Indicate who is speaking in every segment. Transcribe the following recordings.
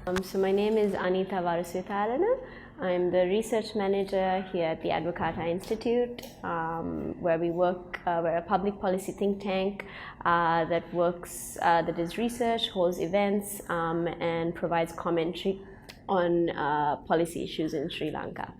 Speaker 1: So my name is Aneetha Warusavitarana. I'm the research manager here at the Advocata Institute, where we work. We're a public policy think tank that does research, holds events, and provides commentary on policy issues in Sri Lanka.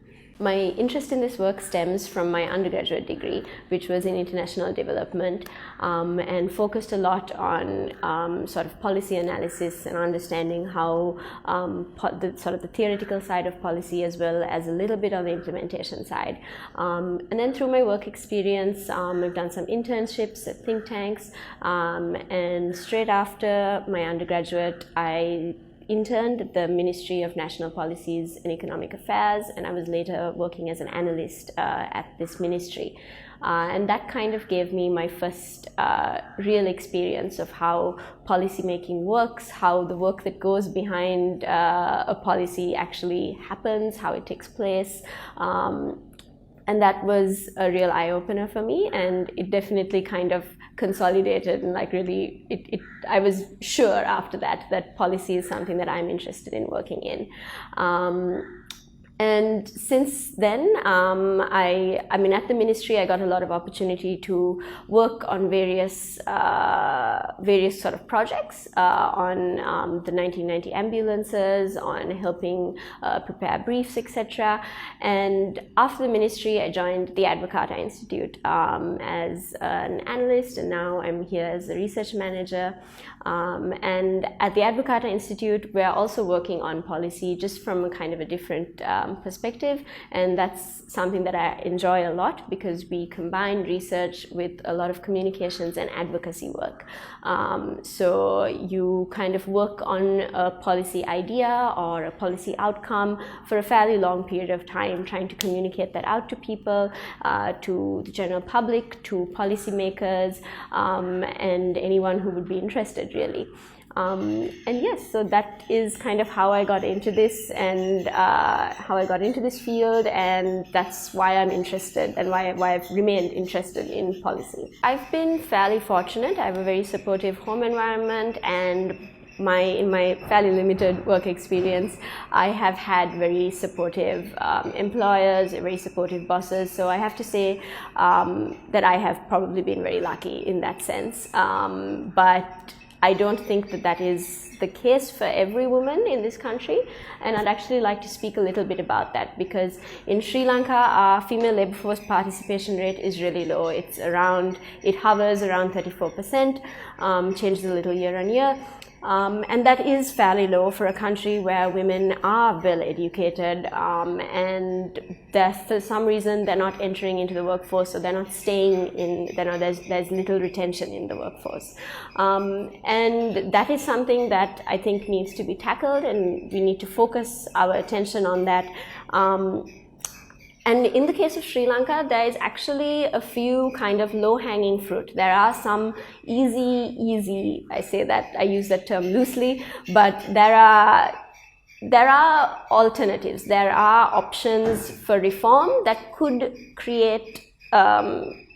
Speaker 1: My interest in this work stems from my undergraduate degree, which was in international development, and focused a lot on sort of policy analysis and understanding how the theoretical side of policy, as well as a little bit on the implementation side. And then through my work experience, I've done some internships at think tanks, and straight after my undergraduate, I interned at the Ministry of National Policies and Economic Affairs, and I was later working as an analyst at this ministry. And that kind of gave me my first real experience of how policy making works, how the work that goes behind a policy actually happens, how it takes place. And that was a real eye-opener for me, and it definitely kind of consolidated and I was sure after that policy is something that I'm interested in working in. And since then, I mean, at the ministry, I got a lot of opportunity to work on various sort of projects on the 1990 ambulances, on helping prepare briefs, etc. And after the ministry, I joined the Advocata Institute as an analyst, and now I'm here as a research manager. And at the Advocata Institute, we're also working on policy just from a kind of a different perspective, and that's something that I enjoy a lot because we combine research with a lot of communications and advocacy work. So you kind of work on a policy idea or a policy outcome for a fairly long period of time, trying to communicate that out to people, to the general public, to policymakers, and anyone who would be interested, really. And yes, so that is kind of how I got into this and how I got into this field, and that's why I'm interested and why I've remained interested in policy. I've been fairly fortunate. I have a very supportive home environment, and in my fairly limited work experience, I have had very supportive employers, very supportive bosses. So I have to say that I have probably been very lucky in that sense. But I don't think that is the case for every woman in this country, and I'd actually like to speak a little bit about that, because in Sri Lanka, our female labor force participation rate is really low. It hovers around 34%, changes a little year on year. And that is fairly low for a country where women are well educated, and for some reason they're not entering into the workforce, so they're not staying in. There's little retention in the workforce, and that is something that I think needs to be tackled, and we need to focus our attention on that. And in the case of Sri Lanka, there is actually a few kind of low-hanging fruit. There are some easy, I use that term loosely, but there are alternatives. There are options for reform that could create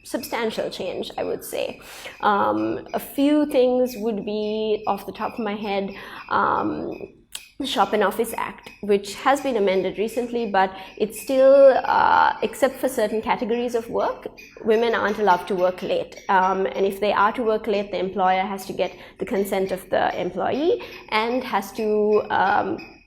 Speaker 1: substantial change, I would say. A few things would be, off the top of my head, the Shop and Office Act, which has been amended recently, but it's still, except for certain categories of work, women aren't allowed to work late. And if they are to work late, the employer has to get the consent of the employee and has to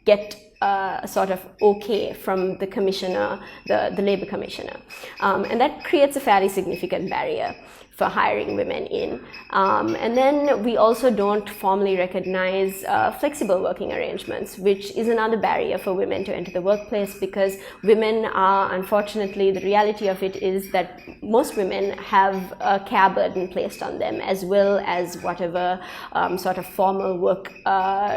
Speaker 1: get a sort of okay from the commissioner, the labor commissioner. And that creates a fairly significant barrier for hiring women in. And then we also don't formally recognize flexible working arrangements, which is another barrier for women to enter the workplace, because women are, unfortunately, the reality of it is that most women have a care burden placed on them, as well as whatever sort of formal work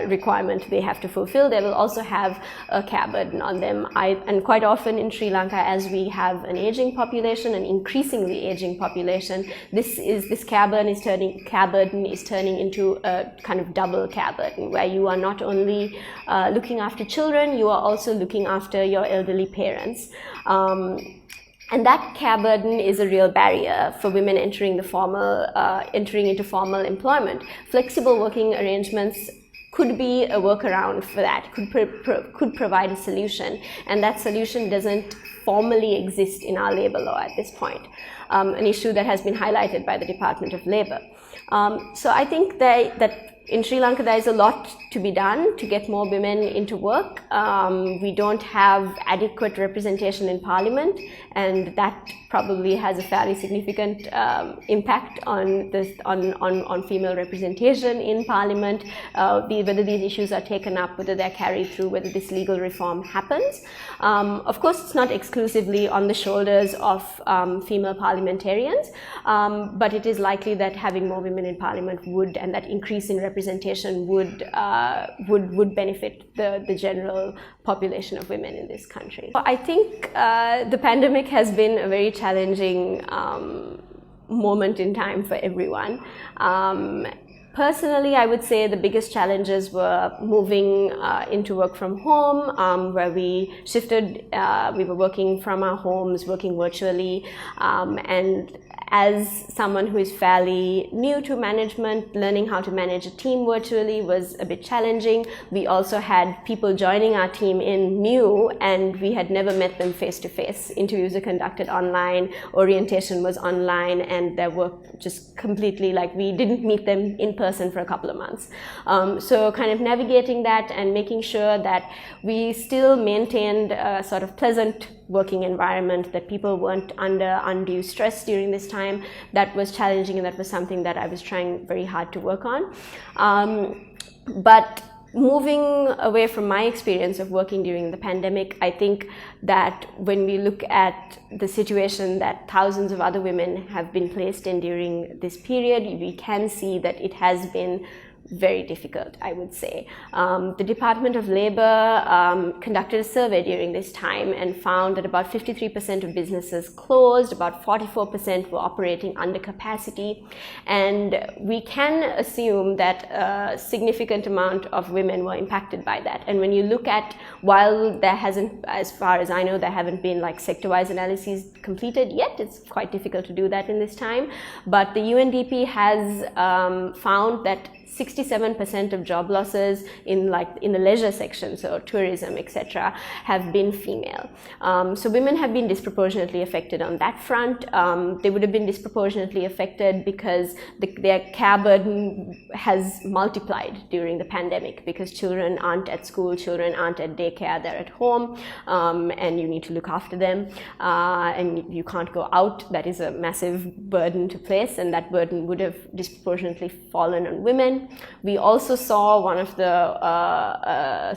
Speaker 1: requirement they have to fulfill. They will also have a care burden on them. And quite often in Sri Lanka, as we have an aging population, an increasingly aging population, this care burden is turning into a kind of double care burden, where you are not only looking after children, you are also looking after your elderly parents. And that care burden is a real barrier for women entering into formal employment. Flexible working arrangements could be a workaround for that, could provide a solution, and that solution doesn't formally exist in our labor law at this point, an issue that has been highlighted by the Department of Labor. So I think that in Sri Lanka there is a lot to be done to get more women into work. We don't have adequate representation in Parliament, and that probably has a fairly significant impact on female representation in Parliament, whether these issues are taken up, whether they're carried through, whether this legal reform happens. Of course, it's not exclusively on the shoulders of female parliamentarians, but it is likely that having more women in Parliament would, and that increase in representation would benefit the general population of women in this country. I think the pandemic has been a very challenging moment in time for everyone. Personally, I would say the biggest challenges were moving into work from home, where we shifted, we were working from our homes, working virtually, and as someone who is fairly new to management, learning how to manage a team virtually was a bit challenging. We also had people joining our team in new, and we had never met them face to face. Interviews are conducted online, orientation was online, and there were just completely, like, we didn't meet them in person for a couple of months. So kind of navigating that and making sure that we still maintained a sort of pleasant working environment, that people weren't under undue stress during this time, that was challenging, and that was something that I was trying very hard to work on. But moving away from my experience of working during the pandemic, I think that when we look at the situation that thousands of other women have been placed in during this period, we can see that it has been very difficult, I would say. The Department of Labor conducted a survey during this time and found that about 53% of businesses closed, about 44% were operating under capacity, and we can assume that a significant amount of women were impacted by that. And when you look at, while there hasn't, as far as I know, there haven't been like sector-wise analyses completed yet, it's quite difficult to do that in this time, but the UNDP has found that 67% of job losses in the leisure section, so tourism, etc., have been female. So women have been disproportionately affected on that front. They would have been disproportionately affected because their care burden has multiplied during the pandemic, because children aren't at school, children aren't at daycare, they're at home, and you need to look after them, and you can't go out. That is a massive burden to place, and that burden would have disproportionately fallen on women. We also saw one of the a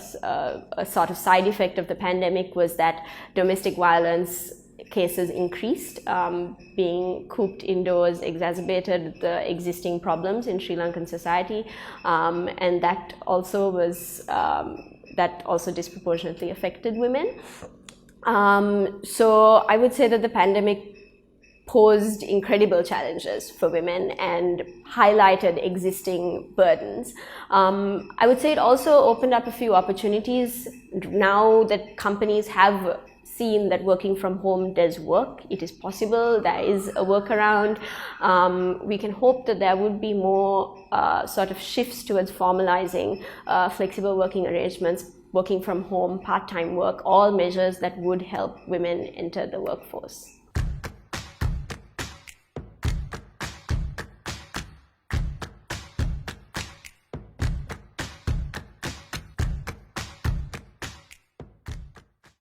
Speaker 1: sort of side effect of the pandemic was that domestic violence cases increased. Being cooped indoors exacerbated the existing problems in Sri Lankan society, and that also disproportionately affected women. So I would say that the pandemic posed incredible challenges for women and highlighted existing burdens. I would say it also opened up a few opportunities. Now that companies have seen that working from home does work, it is possible, there is a workaround, we can hope that there would be more sort of shifts towards formalizing flexible working arrangements, working from home, part-time work, all measures that would help women enter the workforce.